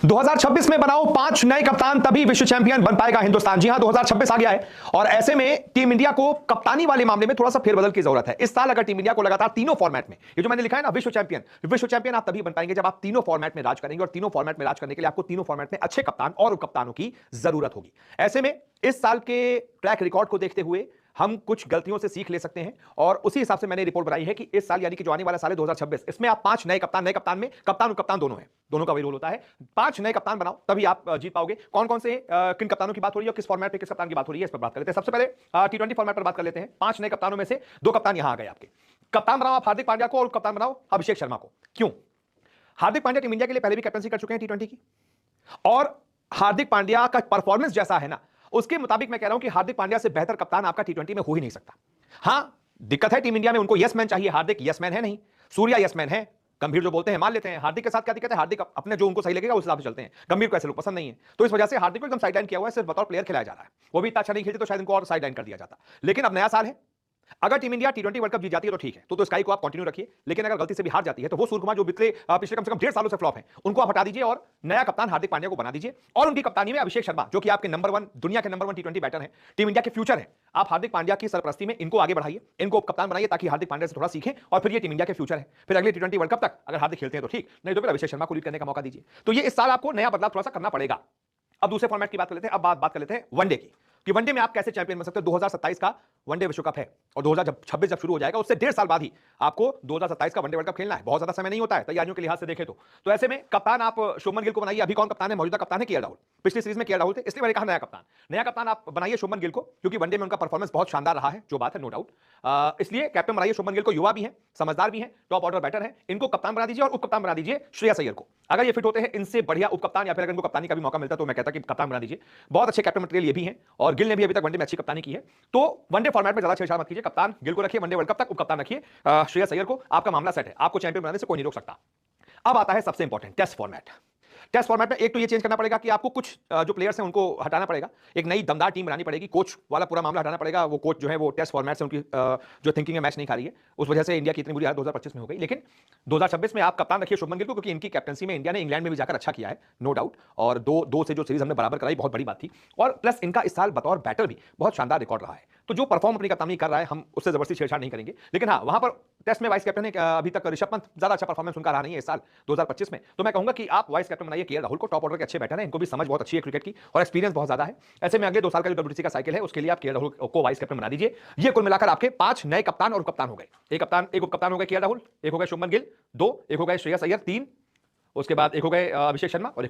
2026 में बनाओ 5 नए कप्तान, तभी विश्व चैंपियन बन पाएगा हिंदुस्तान। जी हां, 2026 आ गया है और ऐसे में टीम इंडिया को कप्तानी वाले मामले में थोड़ा सा फेरबदल की जरूरत है। इस साल अगर टीम इंडिया को लगातार तीनों फॉर्मेट में, ये जो मैंने लिखा है ना विश्व चैंपियन आप तभी बन पाएंगे जब आप तीनों फॉर्मेट में राज करेंगे, और तीनों फॉर्मेट में राज करने के लिए आपको तीनों फॉर्मेट में अच्छे कप्तान और उप कप्तानों की जरूरत होगी। ऐसे में इस साल के ट्रैक रिकॉर्ड को देखते हुए हम कुछ गलतियों से सीख ले सकते हैं और उसी हिसाब से मैंने रिपोर्ट बनाई है कि इस साल यानी कि जो आने वाला साल है 2026, इसमें आप 5 नए कप्तान में कप्तान और कप्तान दोनों हैं, दोनों का वही रोल होता है। 5 नए कप्तान बनाओ तभी आप जीत पाओगे। कौन कौन से किन कप्तानों की बात हो रही है और किस फॉर्मेट पे किस कप्तान की बात हो रही है, इस पर बात कर लेते हैं। सबसे पहले T20 फॉर्मेट पर बात कर लेते हैं। 5 नए कप्तानों में से 2 कप्तान यहां आ गए आपके। कप्तान बनाओ आप हार्दिक पांड्या को और कप्तान बनाओ अभिषेक शर्मा को। क्यों? हार्दिक पांड्या टीम इंडिया के लिए पहले भी कैप्टनसी कर चुके हैं T20 की, और हार्दिक पांड्या का परफॉर्मेंस जैसा है ना, उसके मुताबिक मैं कह रहा हूं कि हार्दिक पांड्या से बेहतर कप्तान आपका T20 में हो ही नहीं सकता। हां, दिक्कत है टीम इंडिया में, उनको यस मैन चाहिए। हार्दिक यस मैन है नहीं, सूर्या यस मैन है, गंभीर जो बोलते हैं मान लेते हैं। हार्दिक के साथ क्या दिक्कत है? हार्दिक अपने जो उनको सही लगेगा उस हिसाब से चलते हैं, गंभीर को ऐसे लोग पसंद नहीं है, तो इस वजह से हार्दिक को एकदम साइडलाइन किया हुआ है, सिर्फ बतौर प्लेयर खिलाया जा रहा है। वो भी इतना अच्छा नहीं खेलते तो शायद इनको और साइडलाइन कर दिया जाता। लेकिन अब नया साल है, अगर team India T20 world cup जीत जाती है तो ठीक है, तो स्काई को आप कंटिन्यू रखिए। लेकिन अगर गलती से भी हार जाती है तो वो सूर्यकुमार जो पिछले कम से कम 1.5 सालों से फ्लॉप है, उनको आप हटा दीजिए और नया कप्तान हार्दिक पांड्या को बना दीजिए। और उनकी कप्तानी में अभिषेक शर्मा, जो कि आपके नंबर 1 दुनिया के नंबर 1 T20 बैटर हैं, टीम इंडिया के फ्यूचर है। आप हार्दिक पांड्या की सरपरस्ती में इनको आगे बढ़ाइए, इनको कप्तान बनाइए ताकि हार्दिक पांड्या से थोड़ा सीखें, और फिर ये टीम इंडिया के फ्यूचर है। फिर अगले T20 वर्ल्ड कप तक अगर हार्दिक खेलते हैं तो ठीक, नहीं तो फिर अभिषेक शर्मा को लीड करने का मौका दीजिए। तो ये इस साल आपको नया बदलाव थोड़ा सा करना पड़ेगा। अब दूसरे फॉर्मेट की बात कर लेते हैं। अब बात कर लेते हैं वनडे की, कि वनडे में आप कैसे चैंपियन बन सकते हैं। 2027 का वनडे विश्व कप है और 2026 जब शुरू हो जाएगा उससे 1.5 साल बाद ही आपको 2027 का वनडे वर्ल्ड कप खेलना है। बहुत ज्यादा समय नहीं होता है तैयारियों के लिहाज से देखें तो ऐसे में कप्तान आप शुभमन गिल को बनाइए। अभी कौन कप्तान है? मौजूदा कप्तान है KL राहुल। पिछली सीरीज में KL राहुल थे, इसलिए मैंने कहा नया कप्तान आप बनाइए शुभमन गिल को, क्योंकि वनडे में उनका परफॉर्मेंस बहुत शानदार रहा है, जो बात है नो डाउट। इसलिए कैप्टन बनाइए शुभमन गिल को। युवा भी है, समझदार भी है, टॉप ऑर्डर बैटर है, इनको कप्तान बना दीजिए। और उप कप्तान बना दीजिए श्रेयस अय्यर को। अगर ये फिट होते हैं इनसे बढ़िया उप कप्तान, या फिर अगर इनको कप्तानी का भी मौका मिलता है तो मैं कहता कि कप्तान बना दीजिए। बहुत अच्छे कैप्टन मटेरियल ये भी हैं, और गिल ने भी अभी तक वनडे में अच्छी कप्तानी की है। तो वनडे फॉर्मेट में ज्यादा छेड़छाड़ मत कीजिए, कप्तान गिल को रखिए, वनडे वर्ल्ड कप तक उप कप्तान रखिए श्रेयस अय्यर को। आपका मामला सेट है, आपको चैंपियन बनाने से कोई नहीं रोक सकता। अब आता है सबसे important test format. Test format में एक तो ये चेंज करना पड़ेगा कि आपको कुछ जो प्लेयर्स हैं उनको हटाना पड़ेगा, एक नई दमदार टीम बनानी पड़ेगी, कोच वाला पूरा मामला हटाना पड़ेगा। वो कोच जो है वो टेस्ट फॉर्मेट से उनकी जो थिंकिंग है मैच नहीं खा रही है, उस वजह से इंडिया की इतनी बुरी हालत 2025 में हो गई। लेकिन 2026 में आप कप्तान रखिए शुभमन गिल को, क्योंकि इनकी कैप्टनसी में इंडिया ने इंग्लैंड में भी जाकर अच्छा किया है, नो डाउट। और दो से जो सीरीज हमने बराबर कराई बहुत बड़ी बात थी, और प्लस इनका इस साल बतौर बैटर भी बहुत शानदार रिकॉर्ड रहा है। तो जो परफॉर्म अपनी कप्तानी कर रहा है हम उससे जबरदस्ती छेड़छाड़ नहीं करेंगे। लेकिन हाँ, वहां पर टेस्ट में वाइस कैप्टन है अभी तक ऋषभ पंत, ज्यादा अच्छा परफॉर्मेंस उनका रहा नहीं है इस साल 2025 में। तो मैं कहूंगा कि आप वाइस कैप्टन बनाइए KL राहुल को, टॉप ऑर्डर के अच्छे बैटर हैं, इनको भी समझ बहुत अच्छी है क्रिकेट की और एक्सपीरियंस बहुत ज्यादा है। ऐसे में अगले 2 साल का जो WTC का साइकिल है उसके लिए आप KL राहुल को वाइस कैप्टन बना दीजिए। ये कुल मिलाकर आपके 5 नए कप्तान और उप कप्तान हो गए। एक उप कप्तान हो गए KL राहुल, एक हो गए शुभमन गिल, 2 एक हो गए श्रेयस अय्यर, 3 उसके बाद एक हो गए अभिषेक शर्मा, और एक